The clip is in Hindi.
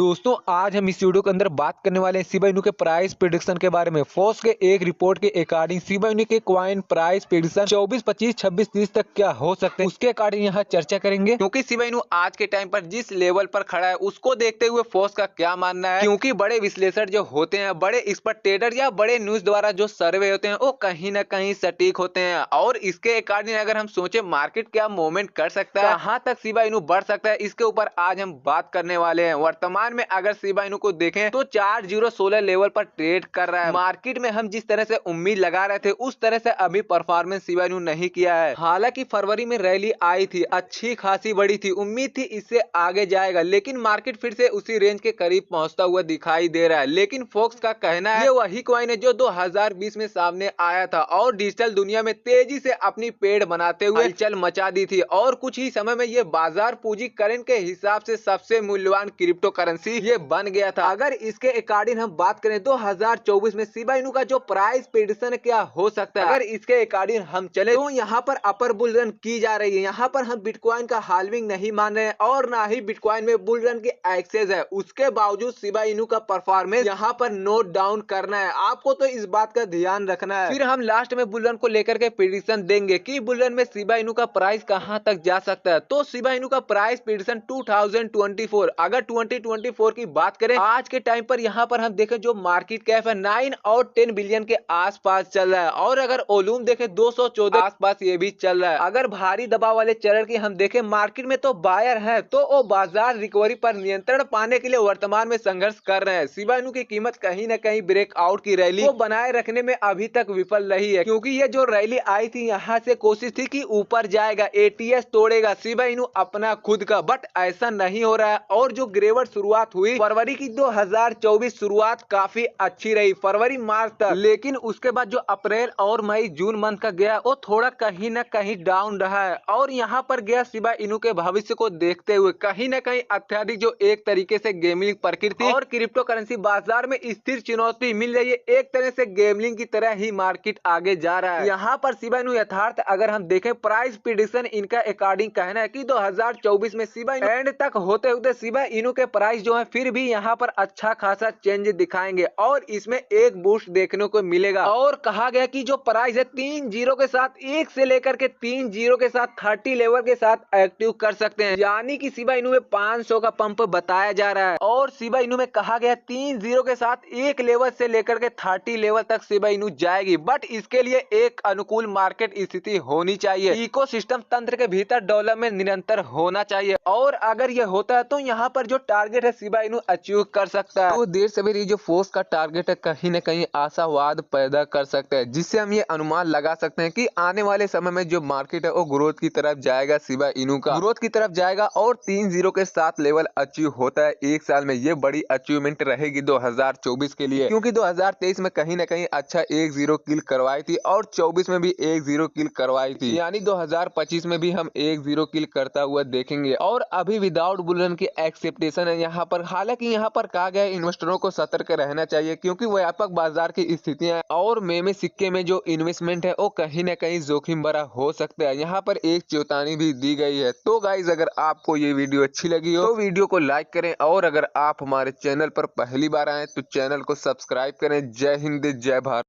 दोस्तों आज हम इस वीडियो के अंदर बात करने वाले हैं शिबा इनू के प्राइस प्रेडिक्शन के बारे में। फोर्स के एक रिपोर्ट के अकॉर्डिंग शिबा इनू के कॉइन प्राइस प्रेडिक्शन 24, 25, 26, 30 तक क्या हो सकते हैं उसके अकॉर्डिंग यहाँ चर्चा करेंगे। क्योंकि शिबा इनू आज के टाइम पर जिस लेवल पर खड़ा है उसको देखते हुए फोर्स का क्या मानना है, क्योंकि बड़े विश्लेषक जो होते हैं, बड़े एक्सपर्ट ट्रेडर या बड़े न्यूज द्वारा जो सर्वे होते हैं वो कहीं ना कहीं सटीक होते हैं। और इसके अकॉर्डिंग अगर हम सोचे मार्केट क्या मूवमेंट कर सकता है, कहां तक शिबा इनू बढ़ सकता है, इसके ऊपर आज हम बात करने वाले हैं। वर्तमान में अगर शिबा इनू को देखें तो 4016 लेवल पर ट्रेड कर रहा है। मार्केट में हम जिस तरह से उम्मीद लगा रहे थे उस तरह से अभी परफॉर्मेंस शिबा इनू नहीं किया है। हालांकि फरवरी में रैली आई थी, अच्छी खासी बड़ी थी, उम्मीद थी इससे आगे जाएगा, लेकिन मार्केट फिर से उसी रेंज के करीब पहुंचता हुआ दिखाई दे रहा है। लेकिन फोक्स का कहना है ये वही कॉइन है जो 2020 में सामने आया था और डिजिटल दुनिया में तेजी से अपनी पेड़ बनाते हुए हलचल मचा दी थी और कुछ ही समय में ये बाजार पूंजीकरण के हिसाब से सबसे मूल्यवान क्रिप्टो करेंसी ये बन गया था। अगर इसके अकॉर्डिंग हम बात करें 2024 में शिबा इनू का जो प्राइस प्रेडिक्शन क्या हो सकता है, अगर इसके अकॉर्डिंग हम चले तो यहाँ पर अपर बुल रन की जा रही है। यहाँ पर हम बिटकॉइन का हाल्विंग नहीं मान रहे हैं और ना ही बिटकॉइन में बुल रन की एक्सेस है। उसके बावजूद शिबा इनू का परफॉर्मेंस यहाँ पर नोट डाउन करना है, आपको तो इस बात का ध्यान रखना है। फिर हम लास्ट में बुल रन को लेकर के प्रेडिक्शन देंगे कि बुल रन में शिबा इनू का प्राइस कहां तक जा सकता है। तो शिबा इनू का प्राइस प्रेडिक्शन 2024, अगर 2024 की बात करें आज के टाइम पर यहाँ पर हम देखें जो मार्केट कैप है 9 और 10 बिलियन के आसपास चल रहा है और अगर वॉल्यूम देखें 214 आसपास ये भी चल रहा है। अगर भारी दबाव वाले चरण की हम देखें मार्केट में तो बायर है, तो वो बाजार रिकवरी पर नियंत्रण पाने के लिए वर्तमान में संघर्ष कर रहे हैं। शिबा इनू की कीमत कहीं न कहीं ब्रेकआउट की रैली को बनाए रखने में अभी तक विफल रही है, क्योंकि ये जो रैली आई थी यहाँ से कोशिश थी कि ऊपर जाएगा, एटीएस तोड़ेगा शिबा इनू अपना खुद का, बट ऐसा नहीं हो रहा है। और जो गिरावट शुरुआत हुई फरवरी की 2024 शुरुआत काफी अच्छी रही, फरवरी मार्च तक, लेकिन उसके बाद जो अप्रैल और मई जून मंथ का गया वो थोड़ा कहीं ना कहीं डाउन रहा है। और यहाँ पर गया शिबा इनू के भविष्य को देखते हुए कहीं ना कहीं अत्यधिक जो एक तरीके से गेमिंग प्रकृति और क्रिप्टो करेंसी बाजार में स्थिर चुनौती मिल रही है, एक तरह से गेमिंग की तरह ही मार्केट आगे जा रहा है। यहाँ पर शिबा इनू यथार्थ अगर हम देखें प्राइस प्रेडिक्शन इनका अकॉर्डिंग कहना है कि 2024 में शिबा इनू एंड तक होते होते शिबा इनू के प्राइस जो है फिर भी यहाँ पर अच्छा खासा चेंज दिखाएंगे और इसमें एक बूस्ट देखने को मिलेगा। और कहा गया कि जो प्राइस है 3 जीरो के साथ, 1 से लेकर के 3 जीरो के साथ 30 लेवल के साथ एक्टिव कर सकते हैं, यानी कि शिबा इनू में 500 का पंप बताया जा रहा है। और शिबा इनू में कहा गया 3 जीरो के साथ 1 लेवल से लेकर के 30 लेवल तक शिबा इनू जाएगी, बट इसके लिए एक अनुकूल मार्केट स्थिति होनी चाहिए, इकोसिस्टम तंत्र के भीतर डेवलपमेंट निरंतर होना चाहिए। और अगर यह होता है तो यहाँ पर जो टारगेट है शिबा इनू अचीव कर सकता है। तो देर सवेर ये जो फोर्स का टारगेट है कहीं न कहीं आशावाद पैदा कर सकता है, जिससे हम ये अनुमान लगा सकते हैं कि आने वाले समय में जो मार्केट है वो ग्रोथ की तरफ जाएगा, शिबा इनू का ग्रोथ की तरफ जाएगा और 3 जीरो के साथ लेवल अचीव होता है एक साल में, ये बड़ी अचीवमेंट रहेगी 2024 के लिए, क्योंकि 2023 में कहीं न कहीं अच्छा 1 जीरो किल करवाई थी और 24 में भी 1 जीरो किल करवाई थी, यानी 2025 में भी हम 1 जीरो किल करता हुआ देखेंगे। और अभी विदाउट बुल रन की एक्सेप्टेशन है यहाँ पर। हालांकि यहाँ पर कहा गया इन्वेस्टरों को सतर्क रहना चाहिए, क्योंकि व्यापक बाजार की स्थितियां और मेमे सिक्के में जो इन्वेस्टमेंट है वो कहीं न कहीं जोखिम भरा हो सकता है, यहाँ पर एक चेतावनी भी दी गई है। तो गाइज अगर आपको ये वीडियो अच्छी लगी हो तो वीडियो को लाइक करें और अगर आप हमारे चैनल पर पहली बार आए तो चैनल को सब्सक्राइब करें। जय हिंद, जय भारत।